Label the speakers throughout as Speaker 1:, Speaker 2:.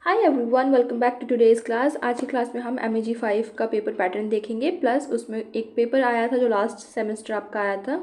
Speaker 1: Hi everyone, welcome back to today's class. आज की class में हम MEG 5 का पेपर पैटर्न देखेंगे, प्लस उसमें एक पेपर आया था जो लास्ट सेमेस्टर आपका आया था,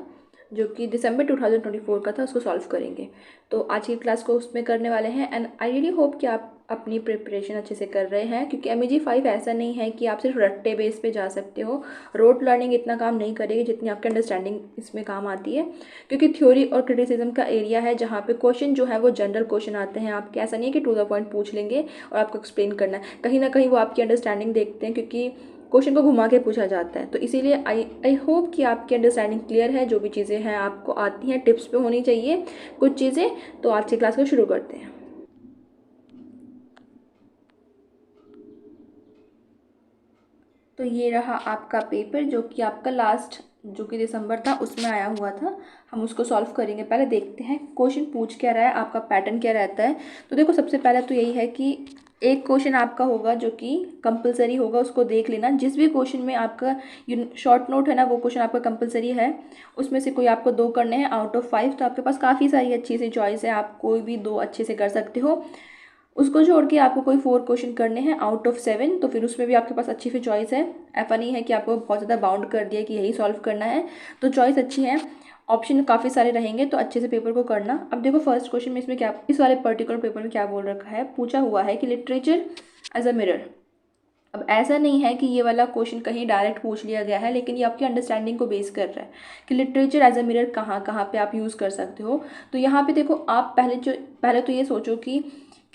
Speaker 1: जो कि दिसंबर 2024 का था, उसको सॉल्व करेंगे। तो आज की क्लास को उसमें करने वाले हैं एंड आई रियली होप कि आप अपनी प्रिपरेशन अच्छे से कर रहे हैं, क्योंकि MEG 5 ऐसा नहीं है कि आप सिर्फ रट्टे बेस पे जा सकते हो। रोट लर्निंग इतना काम नहीं करेगी जितनी आपकी अंडरस्टैंडिंग इसमें काम आती है, क्योंकि थ्योरी और क्रिटिसिज्म का एरिया है जहाँ पे क्वेश्चन जो है वो जनरल क्वेश्चन आते हैं आपके। ऐसा नहीं है कि टू द पॉइंट पूछ लेंगे और आपको एक्सप्लेन करना है। कहीं ना कहीं वो आपकी अंडरस्टैंडिंग देखते हैं, क्योंकि क्वेश्चन को घुमा के पूछा जाता है। तो इसीलिए आई होप कि आपकी अंडरस्टैंडिंग क्लियर है, जो भी चीज़ें हैं आपको आती हैं, टिप्स पे होनी चाहिए कुछ चीज़ें। तो आज की क्लास को शुरू करते हैं। तो ये रहा आपका पेपर, जो कि आपका लास्ट जो कि दिसंबर था उसमें आया हुआ था। हम उसको सॉल्व करेंगे। पहले देखते हैं क्वेश्चन पूछ क्या रहा है, आपका पैटर्न क्या रहता है। तो देखो, सबसे पहले तो यही है कि एक क्वेश्चन आपका होगा जो कि कंपलसरी होगा, उसको देख लेना। जिस भी क्वेश्चन में आपका शॉर्ट नोट है ना, वो क्वेश्चन आपका कंपलसरी है। उसमें से कोई आपको 2 करने हैं आउट ऑफ 5। तो आपके पास काफ़ी सारी अच्छी सी चॉइस है, आप कोई भी 2 अच्छे से कर सकते हो। उसको छोड़ के आपको कोई 4 क्वेश्चन करने हैं आउट ऑफ 7, तो फिर उसमें भी आपके पास अच्छी सी चॉइस है। ऐसा नहीं है कि आपको बहुत ज़्यादा बाउंड कर दिया कि यही सॉल्व करना है, तो चॉइस अच्छी है, ऑप्शन काफ़ी सारे रहेंगे। तो अच्छे से पेपर को करना। अब देखो, फर्स्ट क्वेश्चन में इसमें क्या, इस वाले पर्टिकुलर पेपर में क्या बोल रखा है, पूछा हुआ है कि लिटरेचर एज अ मिरर। अब ऐसा नहीं है कि ये वाला क्वेश्चन कहीं डायरेक्ट पूछ लिया गया है, लेकिन ये आपकी अंडरस्टैंडिंग को बेस कर रहा है कि लिटरेचर एज अ मिरर कहाँ कहाँ पे आप यूज़ कर सकते हो। तो यहाँ पे देखो, आप पहले तो ये सोचो कि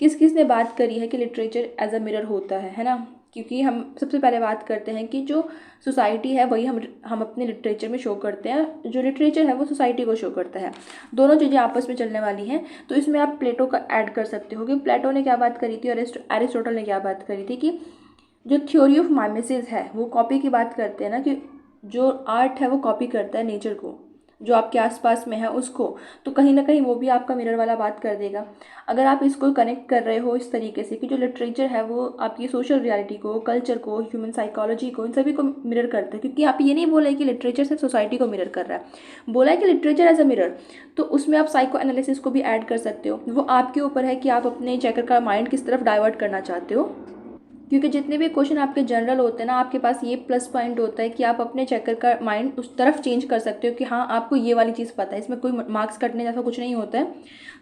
Speaker 1: किस किस ने बात करी है कि लिटरेचर एज अ मिरर होता है ना। क्योंकि हम सबसे पहले बात करते हैं कि जो सोसाइटी है वही हम अपने लिटरेचर में शो करते हैं, जो लिटरेचर है वो सोसाइटी को शो करता है। दोनों चीज़ें आपस में चलने वाली हैं। तो इसमें आप प्लेटो का ऐड कर सकते हो कि प्लेटो ने क्या बात करी थी और एरिस्टोटल ने क्या बात करी थी, कि जो थ्योरी ऑफ माइमेसिस है वो कॉपी की बात करते हैं ना, कि जो आर्ट है वो कॉपी करता है नेचर को, जो आपके आसपास में है उसको। तो कहीं ना कहीं वो भी आपका मिरर वाला बात कर देगा। अगर आप इसको कनेक्ट कर रहे हो इस तरीके से कि जो लिटरेचर है वो आपकी सोशल रियलिटी को, कल्चर को, ह्यूमन साइकोलॉजी को, इन सभी को मिरर करता है। क्योंकि आप ये नहीं बोला है कि लिटरेचर सिर्फ सोसाइटी को मिरर कर रहा है, बोला है कि लिटरेचर एज अ मिरर। तो उसमें आप साइको एनालिसिस को भी ऐड कर सकते हो। वो आपके ऊपर है कि आप अपने चेकर का माइंड किस तरफ डाइवर्ट करना चाहते हो। क्योंकि जितने भी क्वेश्चन आपके जनरल होते हैं ना, आपके पास ये प्लस पॉइंट होता है कि आप अपने चेकर का माइंड उस तरफ चेंज कर सकते हो कि हाँ, आपको ये वाली चीज़ पता है, इसमें कोई मार्क्स कटने जैसा कुछ नहीं होता है।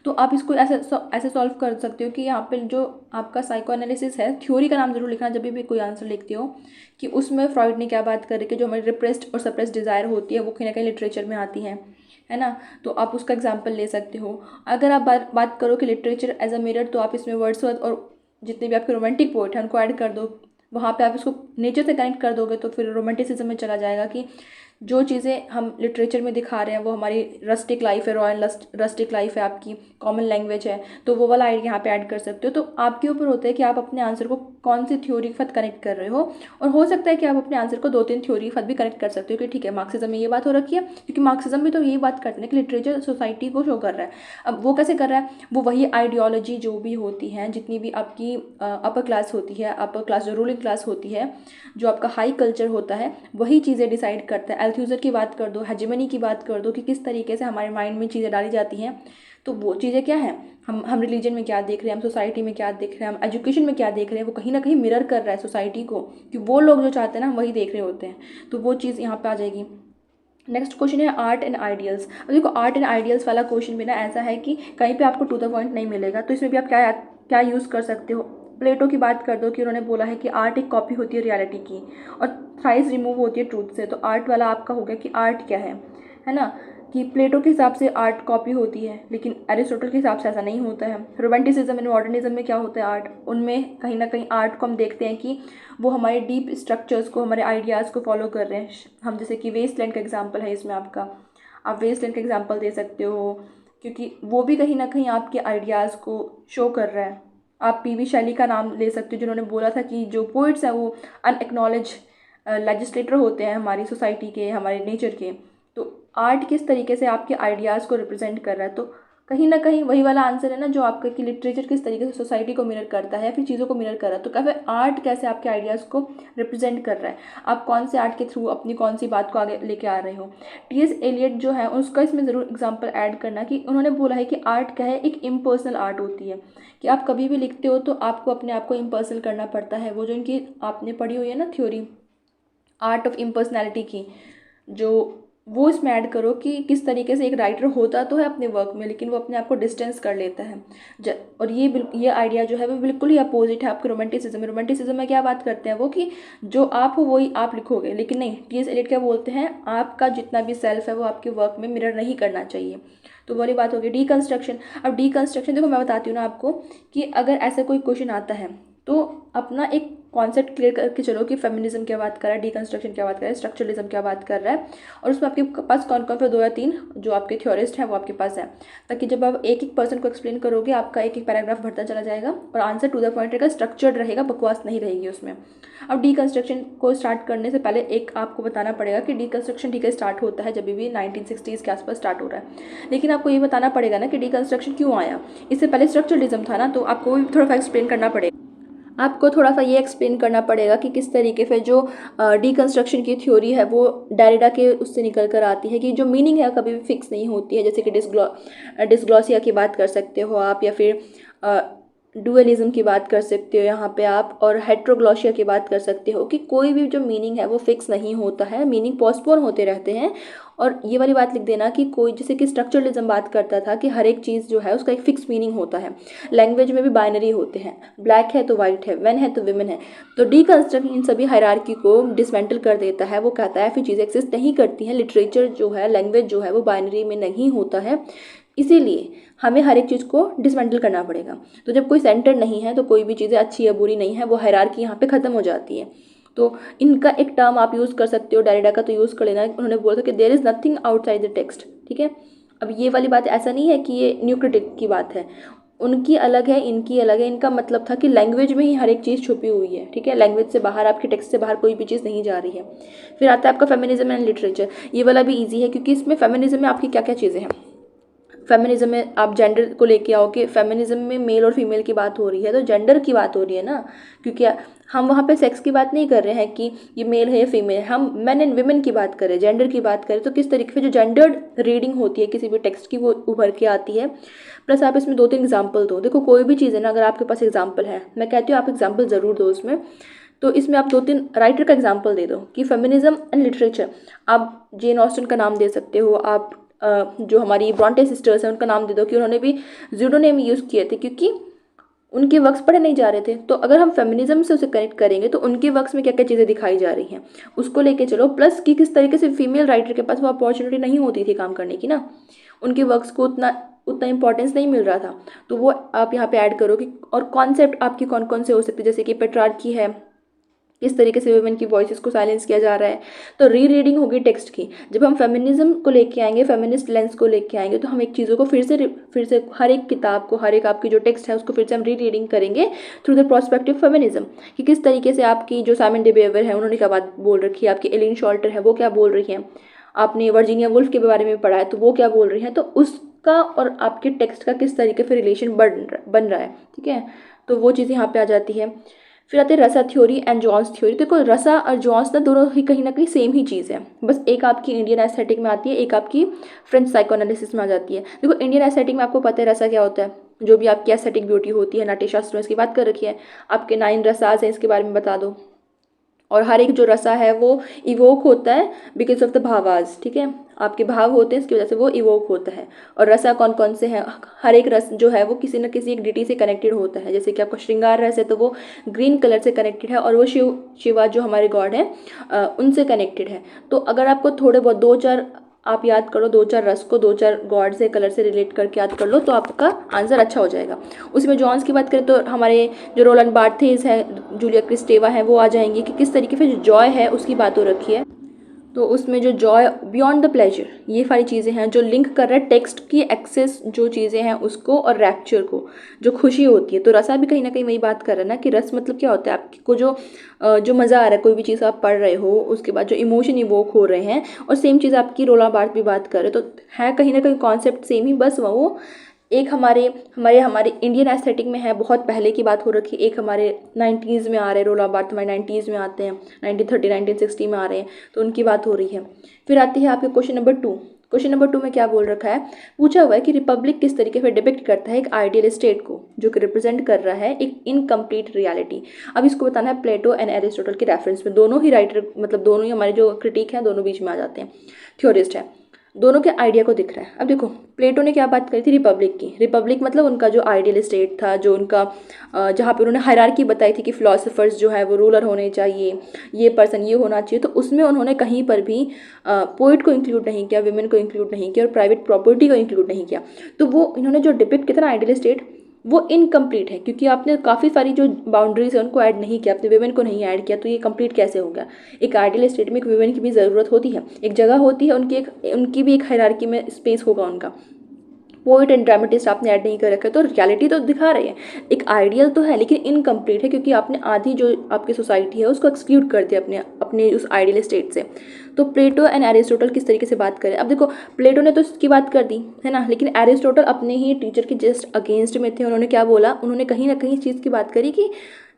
Speaker 1: तो आप इसको ऐसे सॉल्व कर सकते हो कि यहाँ पे जो आपका साइको एनालिसिस है, थ्योरी का नाम जरूर लिखना जब भी कोई आंसर लिखते हो, कि उसमें फ्रॉइड ने क्या बात करी कि जो हमारी रिप्रेस्ड और सप्रेस्ड डिज़ायर होती है वो कहीं ना कहीं लिटरेचर में आती है ना। तो आप उसका एग्जाम्पल ले सकते हो। अगर आप बात करो कि लिटरेचर एज अ मिरर, तो आप इसमें वर्ड्सवर्थ और जितने भी आपके रोमांटिक पोएट हैं उनको ऐड कर दो। वहाँ पे आप इसको नेचर से कनेक्ट कर दोगे तो फिर रोमांटिसिज्म में चला जाएगा, कि जो चीज़ें हम लिटरेचर में दिखा रहे हैं वो हमारी रस्टिक लाइफ है, रॉयल रस्टिक लाइफ है, आपकी कॉमन लैंग्वेज है। तो वो वाला आइडिया यहाँ पे ऐड कर सकते हो। तो आपके ऊपर होता है कि आप अपने आंसर को कौन सी थ्योरी के साथ कनेक्ट कर रहे हो। और हो सकता है कि आप अपने आंसर को 2-3 थ्योरी के साथ भी कनेक्ट कर सकते हो, कि ठीक है, मार्क्सिज्म में ये बात हो रखी है, क्योंकि मार्क्सिज्म भी तो यही बात करते हैं कि लिटरेचर सोसाइटी को शो कर रहा है। अब वो कैसे कर रहा है, वो वही आइडियोलॉजी जो भी होती है, जितनी भी आपकी अपर क्लास होती है, अपर क्लास जो रूलिंग क्लास होती है, जो आपका हाई कल्चर होता है, वही चीज़ें डिसाइड करता है। एल्थ्यूजर की बात कर दो, हेजेमनी की बात कर दो, कि किस तरीके से हमारे माइंड में चीज़ें डाली जाती हैं। तो वो चीज़ें क्या हैं, हम रिलीजन में क्या देख रहे हैं, हम सोसाइटी में क्या देख रहे हैं, हम एजुकेशन में क्या देख रहे हैं, वो कहीं ना कहीं मिरर कर रहा है सोसाइटी को, कि वो लोग जो चाहते हैं ना हम वही देख रहे होते हैं। तो वो चीज़ यहाँ पे आ जाएगी। नेक्स्ट क्वेश्चन है आर्ट एंड आइडियल्स। अब देखो, आर्ट एंड आइडियल्स वाला क्वेश्चन भी ना ऐसा है कि कहीं पे आपको टू द पॉइंट नहीं मिलेगा। तो इसमें भी आप क्या क्या यूज़ कर सकते हो। प्लेटो की बात कर दो कि उन्होंने बोला है कि आर्ट एक कॉपी होती है रियलिटी की, और थ्राइस रिमूव होती है ट्रूथ से। तो आर्ट वाला आपका हो गया कि आर्ट क्या है ना, कि प्लेटो के हिसाब से आर्ट कॉपी होती है, लेकिन एरिस्टोटल के हिसाब से ऐसा नहीं होता है। रोमांटिसिज्म एंड मॉडर्निज्म में क्या होता है, आर्ट, उनमें कहीं ना कहीं आर्ट को हम देखते हैं कि वो हमारे डीप स्ट्रक्चर्स को, हमारे आइडियाज़ को फॉलो कर रहे हैं। हम जैसे कि वेस्टलैंड का एग्जांपल है इसमें आपका, आप वेस्टलैंड का एग्जांपल दे सकते हो, क्योंकि वो भी कहीं ना कहीं आपके आइडियाज़ को शो कर रहा है। आप PV शैली का नाम ले सकते हो, जिन्होंने बोला था कि जो पोइट्स हैं वो अनएक्नॉलेज लेजिस्लेटर होते हैं हमारी सोसाइटी के, हमारे नेचर के। तो आर्ट किस तरीके से आपके आइडियाज़ को रिप्रेजेंट कर रहा है। तो कहीं ना कहीं वही वाला आंसर है ना जो आपका कि लिटरेचर किस तरीके से सोसाइटी को मिरर करता है, फिर चीज़ों को मिरर कर रहा है। तो काफ़ी आर्ट कैसे आपके आइडियाज़ को रिप्रेजेंट कर रहा है, आप कौन से आर्ट के थ्रू अपनी कौन सी बात को आगे लेके आ रहे हो। टी.एस. एलियट जो है उसका इसमें ज़रूर एग्जाम्पल ऐड करना कि उन्होंने बोला है कि आर्ट क्या है, एक इम्पर्सनल आर्ट होती है, कि आप कभी भी लिखते हो तो आपको अपने आप को इम्पर्सनल करना पड़ता है। वो जो इनकी आपने पढ़ी हुई है ना थ्योरी आर्ट ऑफ इम्पर्सनैलिटी की, जो वो इसमें ऐड करो कि किस तरीके से एक राइटर होता तो है अपने वर्क में, लेकिन वो अपने आप को डिस्टेंस कर लेता है। और ये आइडिया जो है वो बिल्कुल ही अपोजिट है आपके रोमांटिसिज्म में। रोमांटिसिज्म में क्या बात करते हैं वो कि जो आप हो वही आप लिखोगे, लेकिन नहीं, टी.एस. एलियट क्या बोलते हैं, आपका जितना भी सेल्फ है वो आपके वर्क में मिरर नहीं करना चाहिए। तो वाली बात होगी डीकंस्ट्रक्शन। अब डीकंस्ट्रक्शन देखो मैं बताती हूँ ना आपको कि अगर ऐसा कोई क्वेश्चन आता है तो अपना एक कॉन्सेप्ट क्लियर करके चलो कि फेमिनिज्म क्या बात कर रहा है, डीकंस्ट्रक्शन क्या बात कर रहा है, स्ट्रक्चरलिज्म क्या बात कर रहा है, और उसमें आपके पास कौन कौन से 2 या 3 जो आपके थ्योरिस्ट हैं वो आपके पास है, ताकि जब आप एक एक पर्सन को एक्सप्लेन करोगे आपका एक एक पैराग्राफ बढ़ता चला जाएगा और आंसर टू द पॉइंट रहेगा, स्ट्रक्चर्ड रहेगा, बकवास नहीं रहेगी उसमें। अब डीकंस्ट्रक्शन को स्टार्ट करने से पहले एक आपको बताना पड़ेगा कि डीकंस्ट्रक्शन ठीक है स्टार्ट होता है जब भी 1960s के आसपास स्टार्ट हो रहा है, लेकिन आपको ये बताना पड़ेगा ना कि डीकंस्ट्रक्शन क्यों आया। इससे पहले स्ट्रक्चरलिज्म था ना, तो आपको भी थोड़ा सा एक्सप्लेन करना पड़ेगा। आपको थोड़ा सा ये एक्सप्लेन करना पड़ेगा कि किस तरीके से जो डीकंस्ट्रक्शन की थ्योरी है वो डेरिडा के उससे निकल कर आती है कि जो मीनिंग है कभी भी फिक्स नहीं होती है। जैसे कि डिस्ग्लॉसिया की बात कर सकते हो आप, या फिर डुअलिज्म की बात कर सकते हो यहाँ पे आप, और हेट्रोग्लॉसिया की बात कर सकते हो कि कोई भी जो मीनिंग है वो फिक्स नहीं होता है, मीनिंग पोस्टपोन होते रहते हैं। और ये वाली बात लिख देना कि कोई जैसे कि स्ट्रक्चरलिज्म बात करता था कि हर एक चीज़ जो है उसका एक फिक्स मीनिंग होता है। लैंग्वेज में भी बाइनरी होते हैं, ब्लैक है तो वाइट है, मैन है तो विमेन है। तो डीकंस्ट्रक्शन इन सभी हायरार्की को डिसमेंटल कर देता है। वो कहता है फिर चीज़ें एक्सिस्ट नहीं करती हैं, लिटरेचर जो है, लैंग्वेज जो है वो बाइनरी में नहीं होता है, इसीलिए हमें हर एक चीज़ को डिसमेंटल करना पड़ेगा। तो जब कोई सेंटर नहीं है तो कोई भी चीज़ें अच्छी या बुरी नहीं है, वो हायरार्की यहाँ पे ख़त्म हो जाती है। तो इनका एक टर्म आप यूज़ कर सकते हो, डेरिडा का तो यूज़ कर लेना। उन्होंने बोला था कि there is nothing outside the text, ठीक है। अब ये वाली बात ऐसा नहीं है कि ये न्यू क्रिटिक की बात है, उनकी अलग है इनकी अलग है। इनका मतलब था कि लैंग्वेज में ही हर एक चीज़ छुपी हुई है, ठीक है, लैंग्वेज से बाहर, आपके टेक्स्ट से बाहर कोई भी चीज़ नहीं जा रही है। फिर आता है आपका फेमिनिज्म एंड लिटरेचर। ये वाला भी ईजी है क्योंकि इसमें फेमिनिज्म में आपकी क्या क्या चीज़ें हैं। फेमिनिज्म में आप जेंडर को लेके आओ कि फेमिनिज्म में मेल और फीमेल की बात हो रही है तो जेंडर की बात हो रही है ना, क्योंकि हम वहाँ पे सेक्स की बात नहीं कर रहे हैं कि ये मेल है या फीमेल है, हम मेन एंड वुमेन की बात करें, जेंडर की बात करें। तो किस तरीके से जो जेंडर्ड रीडिंग होती है किसी भी टेक्स्ट की वो उभर के आती है। प्लस आप इसमें 2-3 एग्जाम्पल दो। देखो कोई भी चीज़ है ना, अगर आपके पास एग्जाम्पल है, मैं कहती हूँ आप एग्जाम्पल ज़रूर दो उसमें, तो इसमें आप 2-3 राइटर का एग्जाम्पल दे दो कि फेमिनिज्म एंड लिटरेचर। आप जेन ऑस्टन का नाम दे सकते हो, आप जो हमारी ब्रॉन्टे सिस्टर्स हैं उनका नाम दे दो कि उन्होंने भी ज़्यूडोनेम यूज़ किए थे क्योंकि उनके वर्क्स पढ़े नहीं जा रहे थे। तो अगर हम फेमिनिज्म से उसे कनेक्ट करेंगे तो उनके वर्क्स में क्या क्या चीज़ें दिखाई जा रही हैं उसको लेके चलो। प्लस कि किस तरीके से फीमेल राइटर के पास वो अपॉर्चुनिटी नहीं होती थी काम करने की ना, उनके वर्क्स को उतना इंपॉर्टेंस नहीं मिल रहा था। तो वो आप यहाँ पे ऐड करो कि और कॉन्सेप्ट आपकी कौन कौन से हो सकते हैं, जैसे कि पेट्रार्की है, किस तरीके से वुमेन की वॉइसेस को साइलेंस किया जा रहा है। तो री रीडिंग होगी टेक्स्ट की। जब हम फेमिनिज्म को लेके आएंगे, फेमिनिस्ट लेंस को लेके आएंगे, तो हम एक चीज़ों को फिर से हर एक किताब को, हर एक आपकी जो टेक्स्ट है उसको फिर से हम री रीडिंग करेंगे थ्रू द प्रोस्पेक्टिव फेमिनिज्म कि किस तरीके से आपकी जो साइमन डे बेवर है उन्होंने क्या बात बोल रखी है, आपकी एलिन शॉल्टर है वो क्या बोल रही हैं, आपने वर्जीनिया वुल्फ के बारे में पढ़ा है तो वो क्या बोल रही हैं, तो उसका और आपके टेक्स्ट का किस तरीके से रिलेशन बन रहा है, ठीक है। तो वो चीज़ यहाँ पे आ जाती है। फिर आते हैं रसा थ्योरी एंड जॉन्स थ्योरी। देखो रसा और जॉन्स ना दोनों ही कहीं ना कहीं सेम ही चीज़ है, बस एक आपकी इंडियन एस्थेटिक में आती है, एक आपकी फ्रेंच साइकोएनालिसिस में आ जाती है। देखो इंडियन एस्थेटिक में आपको पता है रसा क्या होता है, जो भी आपकी एस्थेटिक ब्यूटी होती है, नाट्यशास्त्र में इसकी बात कर रखी है। आपके 9 रसाज हैं, इसके बारे में बता दो। और हर एक जो रसा है वो इवोक होता है बिकॉज ऑफ द भावाज, ठीक है, आपके भाव होते हैं इसकी वजह से वो इवोक होता है। और रसा कौन कौन से हैं, हर एक रस जो है वो किसी न किसी एक डिटी से कनेक्टेड होता है। जैसे कि आपका श्रृंगार रस है तो वो ग्रीन कलर से कनेक्टेड है और वो शिवा जो हमारे गॉड हैं उनसे कनेक्टेड है। तो अगर आपको थोड़े बहुत 2-4 आप याद करो, 2-4 रस को 2-4 गॉड से कलर से रिलेट करके याद कर लो तो आपका आंसर अच्छा हो जाएगा। उसमें जॉन्स की बात करें तो हमारे जो रोलैंड बार्थेस है, जूलिया क्रिस्टेवा है, वो आ जाएंगी कि किस तरीके से जो जॉय है उसकी बात हो रखी है। तो उसमें जो जॉय बियॉन्ड द प्लेजर, ये सारी चीज़ें हैं जो लिंक कर रहा है टेक्स्ट की एक्सेस जो चीज़ें हैं उसको और रैप्चर को, जो खुशी होती है। तो रसा भी कहीं ना कहीं वही बात कर रहा है ना कि रस मतलब क्या होता है, आपको जो मज़ा आ रहा है, कोई भी चीज़ आप पढ़ रहे हो उसके बाद जो इमोशन इवोक हो रहे हैं। और सेम चीज़ आपकी रोला बार्थ भी बात कर रहे, तो है कहीं ना कहीं कॉन्सेप्ट सेम ही, बस वो एक हमारे हमारे हमारे इंडियन एस्थेटिक में है, बहुत पहले की बात हो रखी है। एक हमारे 90s में आ रहे रोल ऑफ बार्थ, हमारे 90s में आते हैं, 1930 1960 में आ रहे हैं, तो उनकी बात हो रही है। फिर आती है आपके क्वेश्चन नंबर 2। क्वेश्चन नंबर 2 में क्या बोल रखा है, पूछा हुआ है कि रिपब्लिक किस तरीके से डिपिक्ट करता है एक आइडियल स्टेट को, जो कि रिप्रेजेंट कर रहा है एक इनकम्प्लीट रियलिटी। अब इसको बताना है प्लेटो एंड एरिस्टोटल के रेफरेंस में। दोनों ही राइटर, मतलब दोनों ही हमारे जो क्रिटिक हैं दोनों बीच में आ जाते हैं, थ्योरिस्ट है, दोनों के आइडिया को दिख रहा है। अब देखो प्लेटो ने क्या बात करी थी, रिपब्लिक की। रिपब्लिक मतलब उनका जो आइडियल स्टेट था, जो उनका जहाँ पे उन्होंने हायरार्की बताई थी कि फिलोसफर्स जो है वो रूलर होने चाहिए, ये पर्सन ये होना चाहिए, तो उसमें उन्होंने कहीं पर भी पोइट को इंक्लूड नहीं किया, विमेन को इंक्लूड नहीं किया और प्राइवेट प्रॉपर्टी को इंक्लूड नहीं किया। तो वो इन्होंने जो डिपिक्ट किया था ना आइडियल स्टेट, वो इनकम्प्लीट है, क्योंकि आपने काफ़ी सारी जो बाउंड्रीज है उनको ऐड नहीं किया, आपने विमेन को नहीं ऐड किया, तो ये कंप्लीट कैसे हो गया। एक आइडियल स्टेट में एक विमेन की भी ज़रूरत होती है, एक जगह होती है, उनकी भी एक हायरार्की में स्पेस होगा उनका। पोइट एंड ड्रामेटिस्ट आपने ऐड नहीं कर रखा है, तो रियलिटी तो दिखा रहे हैं, एक आइडियल तो है लेकिन इनकम्प्लीट है, क्योंकि आपने आधी जो आपकी सोसाइटी है उसको एक्सक्लूड कर दिया अपने अपने उस आइडियल स्टेट से। तो प्लेटो एंड एरिस्टोटल किस तरीके से बात करें, अब देखो प्लेटो ने तो इसकी बात कर दी है ना, लेकिन एरिस्टोटल अपने ही टीचर के जस्ट अगेंस्ट में थे। उन्होंने क्या बोला, उन्होंने कहीं ना कहीं इस चीज़ की बात करी कि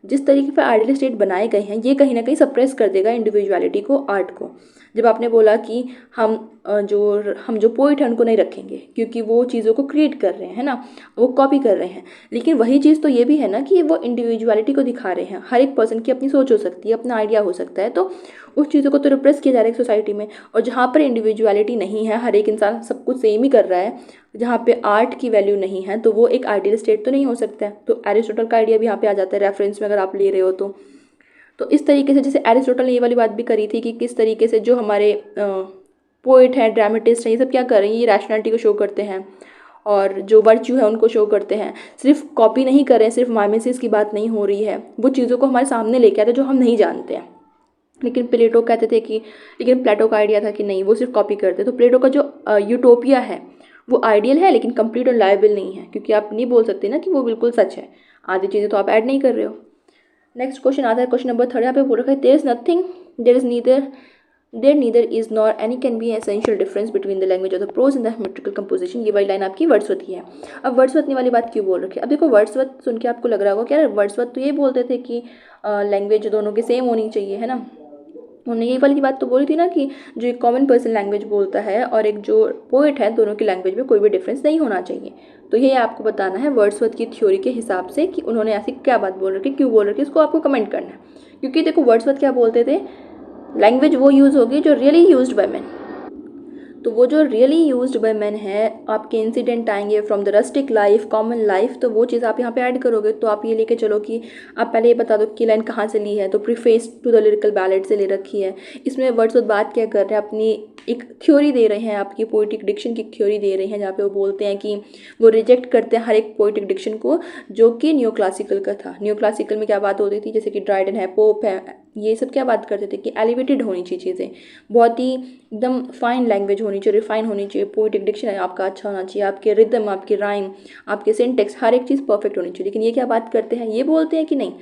Speaker 1: जिस तरीके पर आइडियल स्टेट बनाए गए हैं ये कहीं ना कहीं सप्रेस कर देगा इंडिविजुअलिटी को, आर्ट को। जब आपने बोला कि हम जो पोइट हैं उनको नहीं रखेंगे क्योंकि वो चीज़ों को क्रिएट कर रहे हैं ना, वो कॉपी कर रहे हैं, लेकिन वही चीज़ तो ये भी है ना कि वो इंडिविजुअलिटी को दिखा रहे हैं। हर एक पर्सन की अपनी सोच हो सकती है, अपना आइडिया हो सकता है, तो उस चीज़ों को तो रिप्रेस किया जा रहा है सोसाइटी में। और जहाँ पर इंडिविजुअलिटी नहीं है, हर एक इंसान सब कुछ सेम ही कर रहा है, जहाँ पे आर्ट की वैल्यू नहीं है, तो वो एक आइडियल स्टेट तो नहीं हो सकता है। तो एरिस्टोटल का आइडिया भी यहाँ पे आ जाता है रेफरेंस में अगर आप ले रहे हो तो इस तरीके से, जैसे एरिस्टोटल ने ये वाली बात भी करी थी कि किस तरीके से जो हमारे पोइट हैं, ड्रामेटिस्ट हैं, ये सब क्या कर रहे हैं, ये रैशनैलिटी को शो करते हैं और जो वर्च्यू है उनको शो करते हैं। सिर्फ कॉपी नहीं कर रहे हैं, सिर्फ माइमेसिस की बात नहीं हो रही है, वो चीज़ों को हमारे सामने लेके आते हैं जो हम नहीं जानते हैं। लेकिन प्लेटो कहते थे कि, लेकिन प्लेटो का आइडिया था कि नहीं, वो सिर्फ कॉपी करते। तो प्लेटो का जो यूटोपिया है वो आइडियल है लेकिन कंप्लीट और लायबल नहीं है, क्योंकि आप नहीं बोल सकते ना कि वो बिल्कुल सच है, आधी चीज़ें तो आप ऐड नहीं कर रहे हो। नेक्स्ट क्वेश्चन आता है क्वेश्चन नंबर 3। यहाँ पे बोल रखा है there is nothing, there neither is nor any can be essential difference between the language of the prose in the metrical composition. ये वाली लाइन आपकी वर्ड्सवर्थ की है। अब वर्ड्सवर्थ ने वाली बात क्यों बोल रखी है, अब देखो वर्ड्सवर्थ सुन के आपको लग रहा होगा क्या, वर्ड्सवर्थ तो ये बोलते थे कि लैंग्वेज दोनों की सेम होनी चाहिए, है ना। उन्होंने ये वाली बात तो बोली थी ना कि जो एक कॉमन पर्सन लैंग्वेज बोलता है और एक जो पोइट है, दोनों की लैंग्वेज में कोई भी डिफरेंस नहीं होना चाहिए। तो ये आपको बताना है वर्ड्सवर्थ की थ्योरी के हिसाब से कि उन्होंने ऐसी क्या बात बोल रखी, क्यों बोल रखी, इसको आपको कमेंट करना है। क्योंकि देखो वर्ड्सवर्थ क्या बोलते थे, लैंग्वेज वो यूज़ होगी जो रियली यूज्ड बाय मैन। तो वो जो रियली यूज्ड बाय मैन है, आपके इंसिडेंट आएंगे from the rustic life, common life, तो वो चीज़ आप यहाँ पे ऐड करोगे। तो आप ये लेके चलो कि आप पहले ये बता दो कि लाइन कहाँ से ली है, तो preface to the lyrical ballad से ले रखी है। इसमें वर्ड्सवर्थ बात क्या कर रहे हैं, अपनी एक थ्योरी दे रहे हैं, आपकी पोइटिक डिक्शन की थ्योरी दे रहे हैं, जहाँ पे वो बोलते हैं कि वो रिजेक्ट करते हैं हर एक पोइटिक डिक्शन को जो कि न्यू क्लासिकल का था। न्यू क्लासिकल में क्या बात होती थी, जैसे कि ड्राइडन है, पोप है, ये सब क्या बात करते थे कि एलिवेटेड होनी चाहिए चीज़ें, बहुत ही एकदम फाइन लैंग्वेज होनी चाहिए, रिफाइन होनी चाहिए, पोइटिक डिक्शन आपका अच्छा होना चाहिए, आपके रिदम, आपके राइम, आपके सिंटेक्स, हर एक चीज़ परफेक्ट होनी चाहिए। लेकिन ये क्या बात करते हैं, ये बोलते हैं कि नहीं,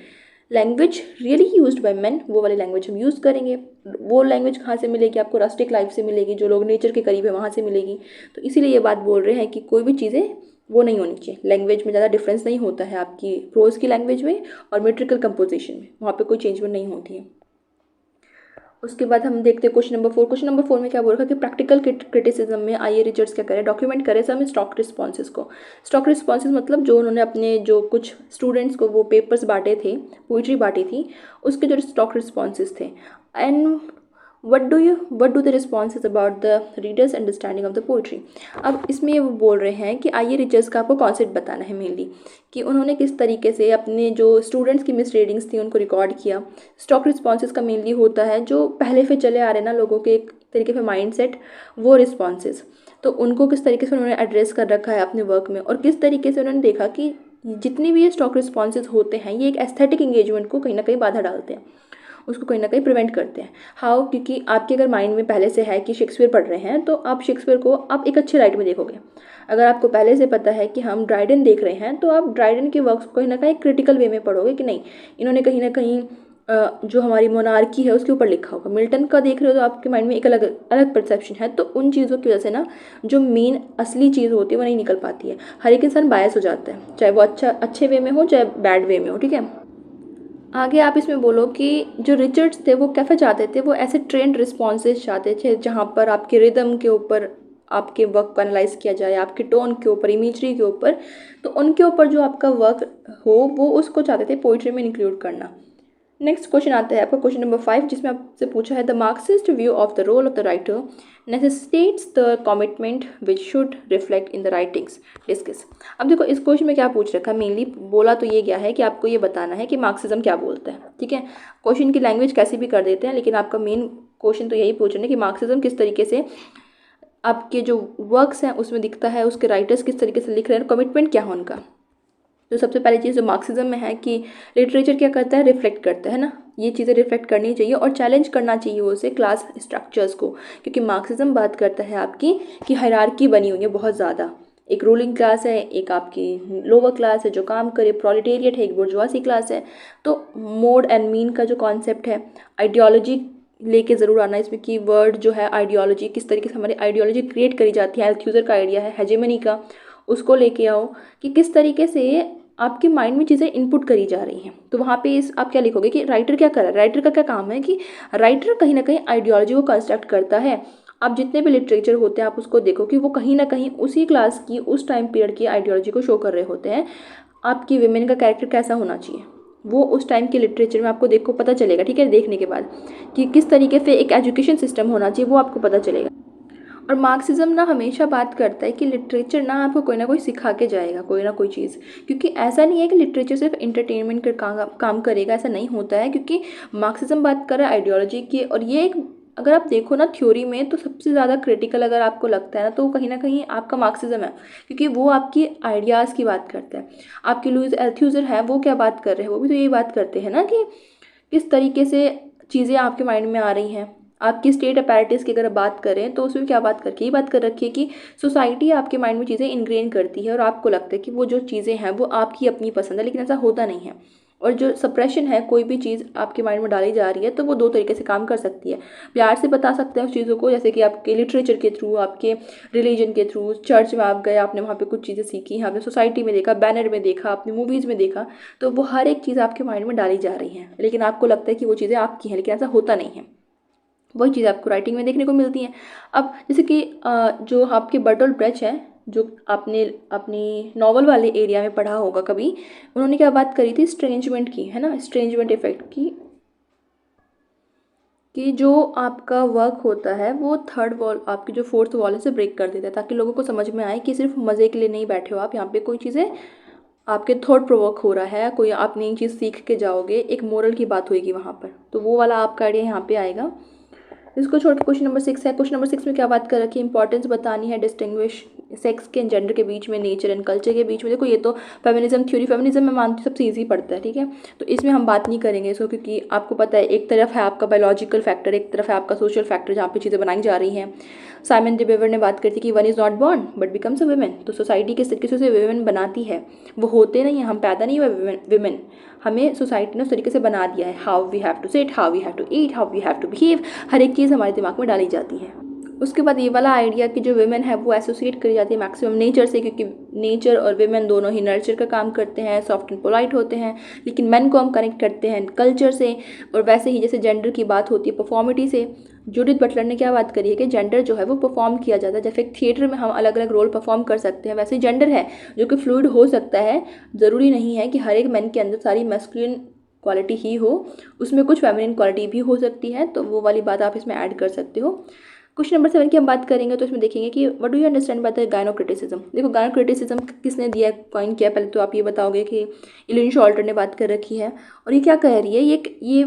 Speaker 1: language really used by man, वो वाली लैंग्वेज हम यूज़ करेंगे। वो लैंग्वेज कहाँ से मिलेगी आपको, रस्टिक लाइफ से मिलेगी, जो लोग नेचर के करीब है वहाँ से मिलेगी। तो इसीलिए ये बात बोल रहे हैं कि कोई भी चीज़ें वो नहीं होनी चाहिए, लैंग्वेज में ज़्यादा डिफरेंस नहीं होता है आपकी प्रोज की लैंग्वेज में और मेट्रिकल कंपोजिशन में, वहाँ पे कोई चेंजमेंट नहीं होती है। उसके बाद हम देखते हैं क्वेश्चन नंबर 4। क्वेश्चन नंबर 4 में क्या बोल रखा है कि प्रैक्टिकल क्रिटिसिज्म में आइए रिचर्ड्स क्या करें, डॉक्यूमेंट करें सब स्टॉक रिस्पॉन्सेज को। स्टॉक रिस्पॉन्सेज मतलब जो उन्होंने अपने जो कुछ स्टूडेंट्स को वो पेपर्स बांटे थे, पोइट्री बांटी थी, उसके जो स्टॉक रिस्पॉन्सेज थे। And what do the responses about the readers understanding of the poetry. अब इसमें ये वो बोल रहे हैं कि आइए रिचर्स का आपको कॉन्सेप्ट बताना है मेनली, कि उन्होंने किस तरीके से अपने जो स्टूडेंट्स की मिस रीडिंग्स थी उनको रिकॉर्ड किया। स्टॉक रिस्पॉन्सेज का मेनली होता है जो पहले से चले आ रहे ना लोगों के एक तरीके से माइंड सेट, वो रिस्पॉन्सेज, तो उनको किस तरीके से उन्होंने एड्रेस कर रखा है अपने वर्क में, और किस तरीके से उन्होंने देखा कि जितनी भी ये स्टॉक रिस्पॉन्सेज होते हैं ये एक एस्थेटिक इंगेजमेंट को कहीं ना कहीं बाधा डालते हैं, उसको कहीं ना कहीं प्रिवेंट करते हैं। हाउ, क्योंकि आपके अगर माइंड में पहले से है कि शेक्सपियर पढ़ रहे हैं तो आप शेक्सपियर को आप एक अच्छे लाइट में देखोगे। अगर आपको पहले से पता है कि हम ड्राइडन देख रहे हैं तो आप ड्राइडन के वर्क्स को कहीं ना कहीं क्रिटिकल वे में पढ़ोगे कि नहीं, इन्होंने कहीं ना कहीं जो हमारी मोनार्की है उसके ऊपर लिखा होगा। मिल्टन का देख रहे हो तो आपके माइंड में एक अलग अलग परसेप्शन है। तो उन चीज़ों की वजह से ना जो मेन असली चीज़ होती है वो नहीं निकल पाती है। हर एक इंसान बायस हो जाता है, चाहे वो अच्छे वे में हो चाहे बैड वे में हो, ठीक है। आगे आप इसमें बोलो कि जो रिचर्ड्स थे वो कैसे चाहते थे, वो ऐसे ट्रेंड रिस्पॉन्सेज चाहते थे जहाँ पर आपके रिदम के ऊपर आपके वर्क को एनालाइज किया जाए, आपके टोन के ऊपर, इमेजरी के ऊपर, तो उनके ऊपर जो आपका वर्क हो वो उसको चाहते थे पोइट्री में इंक्लूड करना। नेक्स्ट क्वेश्चन आता है आपका क्वेश्चन नंबर 5, जिसमें आपसे पूछा है the Marxist view of the role of the writer necessitates the commitment which should reflect in the writings discuss. अब देखो इस क्वेश्चन में क्या पूछ रखा है, मेनली बोला तो ये गया है कि आपको ये बताना है कि मार्क्सिज्म क्या बोलता है, ठीक है। क्वेश्चन की लैंग्वेज कैसे भी कर देते हैं, लेकिन आपका मेन क्वेश्चन तो यही पूछ रहे हैं कि मार्क्सिज्म किस तरीके से आपके जो वर्क्स हैं उसमें दिखता है, उसके राइटर्स किस तरीके से लिख रहे हैं, कमिटमेंट क्या है उनका। तो सबसे पहली चीज़ जो मार्क्सिज्म में है कि लिटरेचर क्या करता है, रिफ्लेक्ट करता है ना, ये चीज़ें रिफ्लेक्ट करनी चाहिए और चैलेंज करना चाहिए उसे क्लास स्ट्रक्चर्स को, क्योंकि मार्क्सिज्म बात करता है आपकी कि हायरार्की बनी हुई है बहुत ज़्यादा। एक रूलिंग क्लास है, एक आपकी लोअर क्लास है जो काम करे, प्रोलेटेरिएट है, एक बुर्जुआसी क्लास है। तो मोड एंड मीन का जो कॉन्सेप्ट है, आइडियोलॉजी लेके ज़रूर आना इसमें कि वर्ड जो है आइडियोलॉजी, किस तरीके से हमारी आइडियोलॉजी क्रिएट करी जाती है, एल्थ्यूजर का आइडिया है हेजेमनी का, उसको लेके आओ कि किस तरीके से आपके माइंड में चीज़ें इनपुट करी जा रही हैं। तो वहाँ पे इस आप क्या लिखोगे कि राइटर क्या कर रहा है, राइटर का क्या काम है कि राइटर कहीं ना कहीं आइडियोलॉजी को कंस्ट्रक्ट करता है। आप जितने भी लिटरेचर होते हैं आप उसको देखो कि वो कहीं ना कहीं उसी क्लास की उस टाइम पीरियड की आइडियोलॉजी को शो कर रहे होते हैं। आपकी विमेन का कैरेक्टर कैसा होना चाहिए वो उस टाइम के लिटरेचर में आपको देखो पता चलेगा, ठीक है, देखने के बाद कि किस तरीके से एक एजुकेशन सिस्टम होना चाहिए वो आपको पता चलेगा। और मार्क्सिज्म ना हमेशा बात करता है कि लिटरेचर ना आपको कोई ना कोई सिखा के जाएगा, कोई ना कोई चीज़, क्योंकि ऐसा नहीं है कि लिटरेचर सिर्फ इंटरटेनमेंट का काम करेगा, ऐसा नहीं होता है। क्योंकि मार्क्सिज्म बात कर रहा है आइडियोलॉजी की, और ये एक अगर आप देखो ना थ्योरी में तो सबसे ज़्यादा क्रिटिकल अगर आपको लगता है ना कहीं आपका मार्क्सिज्म है, क्योंकि वो आपकी आइडियाज़ की बात करता है। आपके लुईस एल्थ्यूजर हैं वो क्या बात कर रहे हैं, वो भी तो यही बात करते हैं ना कि किस तरीके से चीज़ें आपके माइंड में आ रही हैं। आपकी स्टेट अपैरेटिस की अगर बात करें तो उसमें क्या बात करके ये बात कर रखी है कि सोसाइटी आपके माइंड में चीज़ें इनग्रेन करती है और आपको लगता है कि वो जो चीज़ें हैं वो आपकी अपनी पसंद है, लेकिन ऐसा होता नहीं है। और जो सप्रेशन है, कोई भी चीज़ आपके माइंड में डाली जा रही है तो वो दो तरीके से काम कर सकती है। प्यार से बता सकते हैं उस चीज़ों को, जैसे कि आपके लिटरेचर के थ्रू, आपके रिलीजन के थ्रू, चर्च में आप गए, आपने वहाँ पे कुछ चीज़ें सीखी, आपने सोसाइटी में देखा, बैनर में देखा, आपने मूवीज़ में देखा, तो वो हर एक चीज़ आपके माइंड में डाली जा रही है, लेकिन आपको लगता है कि वो चीज़ें आपकी हैं, लेकिन ऐसा होता नहीं है। वही चीज़ आपको राइटिंग में देखने को मिलती है। अब जैसे कि जो आपके बर्टोल्ट ब्रेच है, जो आपने अपनी नॉवल वाले एरिया में पढ़ा होगा कभी, उन्होंने क्या बात करी थी, स्ट्रेंजमेंट की, है ना, स्ट्रेंजमेंट इफेक्ट की, कि जो आपका वर्क होता है वो थर्ड वॉल, आपकी जो फोर्थ वॉल है, से ब्रेक कर देता है, ताकि लोगों को समझ में आए कि सिर्फ मज़े के लिए नहीं बैठे हो आप यहाँ पे, कोई चीज़ें आपके थॉट प्रोवोक हो रहा है, कोई आप नई चीज़ सीख के जाओगे, एक मोरल की बात होगी वहाँ पर, तो वो वाला आपका आइडिया यहाँ पे आएगा। इसको छोड़ क्वेश्चन नंबर 6 है। क्वेश्चन नंबर 6 में क्या बात कर रखी है, इंपॉर्टेंस बतानी है डिस्टिंग्विश सेक्स के जेंडर के बीच में, नेचर एंड कल्चर के बीच में। देखो ये तो फेमिनिज्म थ्योरी, फेमिनिज्म में मानती सबसे ईजी पड़ता है, ठीक है, तो इसमें हम बात नहीं करेंगे इसको, क्योंकि आपको पता है एक तरफ है आपका बायोलॉजिकल फैक्टर, एक तरफ है आपका सोशल फैक्टर जहाँ पे चीज़ें बनाई जा रही हैं। साइमन द वेवर ने बात करी थी कि one is not born but becomes a women, तो सोसाइटी किस तरीके से वुमेन बनाती है, वो होते नहीं हैं, हम पैदा नहीं हुए वुमेन, हमें सोसाइटी ने उस तरीके से बना दिया है। How we have to sit, how we have to eat, how we have to behave, हर एक चीज़ हमारे दिमाग में डाली जाती है। उसके बाद ये वाला आइडिया कि जो वुमेन है वो एसोसिएट करी जाती है मैक्सिमम नेचर से, क्योंकि नेचर और वुमेन दोनों ही नर्चर का काम करते हैं, सॉफ्ट एंड पोलाइट होते हैं, लेकिन मैन को हम कनेक्ट करते हैं कल्चर से। और वैसे ही जैसे जेंडर की बात होती है परफॉर्मिटी से, जूडिथ बटलर ने क्या बात करी है कि जेंडर जो है वो परफॉर्म किया जाता है, जैसे एक थिएटर में हम अलग अलग रोल परफॉर्म कर सकते हैं, वैसे ही जेंडर है जो कि फ्लूइड हो सकता है। ज़रूरी नहीं है कि हर एक मैन के अंदर सारी मैस्कुलिन क्वालिटी ही हो, उसमें कुछ फेमिनिन क्वालिटी भी हो सकती है, तो वो वाली बात आप इसमें ऐड कर सकते हो। क्वेश्चन नंबर 7 की हम बात करेंगे तो इसमें देखेंगे कि what do you understand by the gynocriticism. देखो गायनोक्रिटिसिज्म किसने दिया, कॉइन किया, पहले तो आप ये बताओगे कि इलिन शॉल्टर ने बात कर रखी है। और ये क्या कह रही है, ये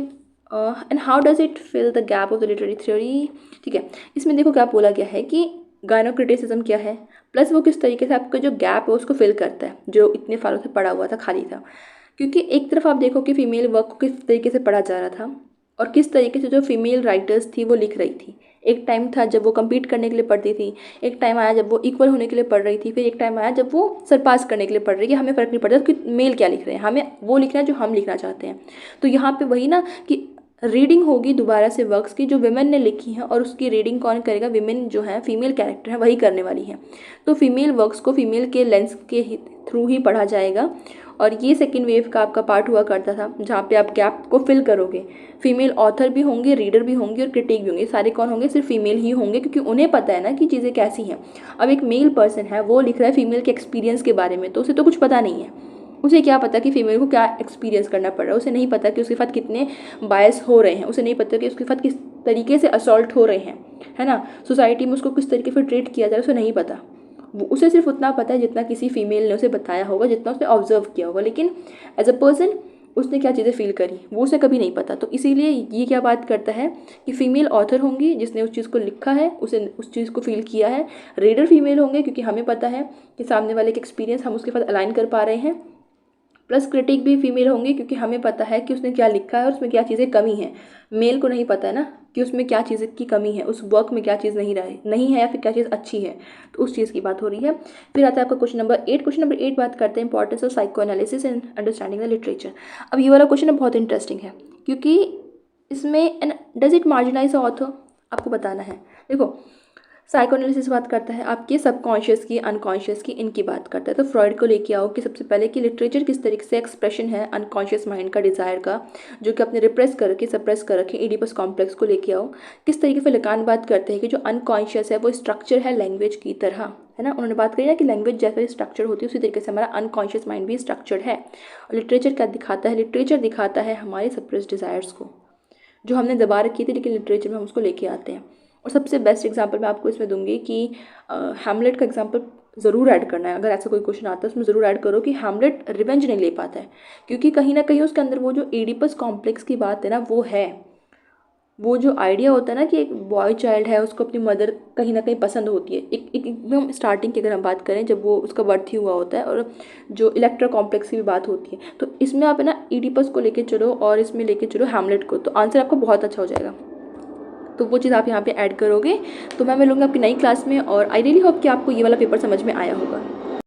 Speaker 1: and how does it fill the gap of the literary theory, ठीक है। इसमें देखो क्या बोला गया है कि गायनोक्रिटिसिज्म क्या है, प्लस वो किस तरीके से आपका जो गैप है उसको फिल करता है, जो इतने सालों से पड़ा हुआ था, खाली था। क्योंकि एक तरफ आप देखो कि फीमेल वर्क को किस तरीके से पढ़ा जा रहा था और किस तरीके से जो फीमेल राइटर्स थी वो लिख रही थी, एक टाइम था जब वो कम्पीट करने के लिए पढ़ती थी, एक टाइम आया जब वो इक्वल होने के लिए पढ़ रही थी, फिर एक टाइम आया जब वो सरपास करने के लिए पढ़ रही है। हमें फ़र्क नहीं पड़ता कि मेल क्या लिख रहे हैं, हमें वो लिखना है जो हम लिखना चाहते हैं। तो यहाँ पे वही ना कि रीडिंग होगी दोबारा से वर्क्स की जो विमेन ने लिखी हैं, और उसकी रीडिंग कौन करेगा, विमेन जो है फीमेल कैरेक्टर है वही करने वाली है। तो फीमेल वर्क्स को फीमेल के लेंस के थ्रू ही पढ़ा जाएगा। और ये सेकेंड वेव का आपका पार्ट हुआ करता था जहाँ पे आप गैप को फिल करोगे। फीमेल ऑथर भी होंगे, रीडर भी होंगे और क्रिटिक भी होंगे। सारे कौन होंगे, सिर्फ फीमेल ही होंगे, क्योंकि उन्हें पता है ना कि चीज़ें कैसी हैं। अब एक मेल पर्सन है, वो लिख रहा है फीमेल के एक्सपीरियंस के बारे में, तो उसे तो कुछ पता नहीं है। उसे क्या पता कि फीमेल को क्या एक्सपीरियंस करना पड़ रहा है, उसे नहीं पता कि उसके साथ कितने बायस हो रहे हैं, उसे नहीं पता कि उसके साथ किस तरीके से असॉल्ट हो रहे हैं, है ना, सोसाइटी में उसको किस तरीके से ट्रीट किया जा रहा है, उसे नहीं पता। वो उसे सिर्फ उतना पता है जितना किसी फीमेल ने उसे बताया होगा, जितना उसने ऑब्जर्व किया होगा, लेकिन एज अ पर्सन उसने क्या चीज़ें फील करी वो उसे कभी नहीं पता। तो इसीलिए ये क्या बात करता है कि फ़ीमेल ऑथर होंगी जिसने उस चीज़ को लिखा है, उसे उस चीज़ को फील किया है। रीडर फीमेल होंगे क्योंकि हमें पता है कि सामने वाले के एक्सपीरियंस हम उसके साथ अलाइन कर पा रहे हैं। प्लस क्रिटिक भी फीमेल होंगी क्योंकि हमें पता है कि उसने क्या लिखा है और उसमें क्या चीज़ें कमी हैं। मेल को नहीं पता है ना कि उसमें क्या चीज़ की कमी है, उस वर्क में क्या चीज़ नहीं है या फिर क्या चीज़ अच्छी है। तो उस चीज़ की बात हो रही है। फिर आता है आपका क्वेश्चन नंबर 8। क्वेश्चन नंबर 8 बात करते हैं importance of psycho analysis and understanding the literature. अब ये वाला क्वेश्चन बहुत इंटरेस्टिंग है क्योंकि इसमें डज इट मार्जिनाइज ऑथर, आपको बताना है। देखो, साइको एनालिसिस बात करता है आपके सबकॉन्शियस की, अनकॉन्शियस की, इनकी बात करता है। तो फ्रॉइड को लेके आओ कि सबसे पहले कि लिटरेचर किस तरीके से एक्सप्रेशन है अनकॉन्शियस माइंड का, डिज़ायर का, जो कि अपने रिप्रेस कर रखे, सप्रेस कर रखे इडिपस कॉम्प्लेक्स को लेके आओ। किस तरीके से लकान बात करते हैं कि जो अनकॉन्शियस है वो स्ट्रक्चर है लैंग्वेज की तरह, है ना। उन्होंने बात करी ना कि लैंग्वेज जैसे स्ट्रक्चर होती है उसी तरीके से हमारा अनकॉन्शियस माइंड भी स्ट्रक्चर्ड है। और लिटरेचर क्या दिखाता है, लिटरेचर दिखाता है हमारे सप्रेस डिज़ायर्स को जो हमने दबा रखी थी, लेकिन लिटरेचर में हम उसको लेके आते हैं। और सबसे बेस्ट एग्जांपल मैं आपको इसमें दूंगी कि हैमलेट का एग्जांपल ज़रूर ऐड करना है। अगर ऐसा कोई क्वेश्चन आता है उसमें ज़रूर ऐड करो कि हैमलेट रिवेंज नहीं ले पाता है, क्योंकि कहीं ना कहीं उसके अंदर वो जो एडिपस कॉम्प्लेक्स की बात है ना, वो है। वो जो आइडिया होता है ना कि एक बॉय चाइल्ड है, उसको अपनी मदर कहीं ना कहीं पसंद होती है। एकदम स्टार्टिंग की अगर हम बात करें जब वो उसका बर्थ ही हुआ होता है, और जो इलेक्ट्रा कॉम्प्लेक्स की भी बात होती है, तो इसमें आप है ना एडिपस को लेके चलो और इसमें लेके चलो हैमलेट को, तो आंसर आपको बहुत अच्छा हो जाएगा। तो वो चीज़ आप यहाँ पे ऐड करोगे। तो मैं मिलूँगी आपकी नई क्लास में, और आई रियली होप कि आपको ये वाला पेपर समझ में आया होगा।